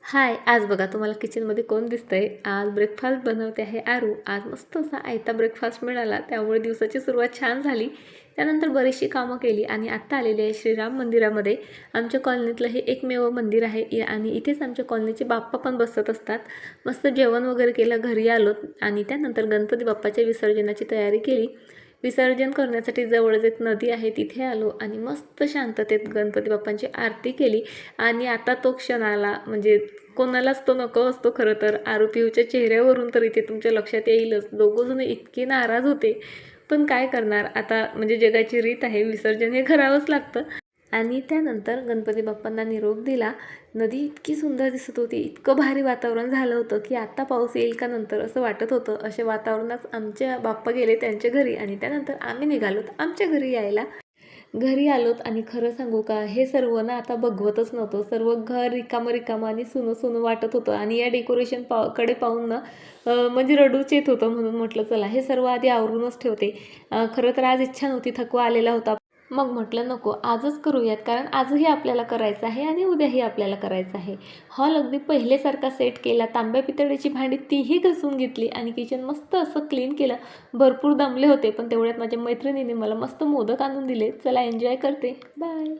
हाय, आज बघा तुम्हाला किचनमध्ये कोण दिसतंय? आज ब्रेकफास्ट बनवते आहे आरू. आज मस्त असा आयता ब्रेकफास्ट मिळाला, त्यामुळे दिवसाची सुरुवात छान झाली. त्यानंतर बरीचशी कामं केली आणि आत्ता आलेली आहे श्रीराम मंदिरामध्ये. आमच्या कॉलनीतलं हे एकमेव मंदिर आहे आणि इथेच आमच्या कॉलनीचे बाप्पा पण बसत असतात. मस्त जेवण वगैरे केलं, घरी आलो आणि त्यानंतर गणपती बाप्पाच्या विसर्जनाची तयारी केली. विसर्जन करण्यासाठी जवळच एक नदी आहे, तिथे आलो आणि मस्त शांततेत गणपती बाप्पांची आरती केली. आणि आता तो क्षण आला, म्हणजे कोणालाच तो नको असतो खरं तर. आरोपीच्या चेहऱ्यावरून तर इथे तुमच्या लक्षात येईलच, दोघंजण इतके नाराज होते. पण काय करणार आता, म्हणजे जगाची रीत आहे, विसर्जन हे करावंच लागतं. आणि त्यानंतर गणपती बाप्पांना निरोप दिला. नदी इतकी सुंदर दिसत होती, इतकं भारी वातावरण झालं होतं की आत्ता पाऊस येईल का नंतर असं वाटत होतं. अशा वातावरणात आमच्या बाप्पा गेले त्यांच्या घरी आणि त्यानंतर आम्ही निघालोत आमच्या घरी यायला. घरी आलोत आणि खरं सांगू का, हे सर्व ना आता बघवतच नव्हतं. सर्व घर रिकामं रिकामं आणि सुनं सुनं वाटत होतं आणि या डेकोरेशन कडे पाहून ना म्हणजे रडूच येत होतं. म्हणून म्हटलं चला हे सर्व आधी आवरूनच ठेवते. खरं तर आज इच्छा नव्हती, थकवा आलेला होता. मग म्हटलं नको, आजच करूयात, कारण आजही आपल्याला करायचं आहे आणि उद्याही आपल्याला करायचं आहे. हॉल अगदी पहिल्यासारखा सेट केला, तांब्या पितळेची भांडी तीही घासून घेतली आणि किचन मस्त असं क्लीन केलं. भरपूर दमले होते, पण तेवढ्यात माझ्या मैत्रिणीने मला मस्त मोदक आणून दिले. चला एन्जॉय करते. बाय.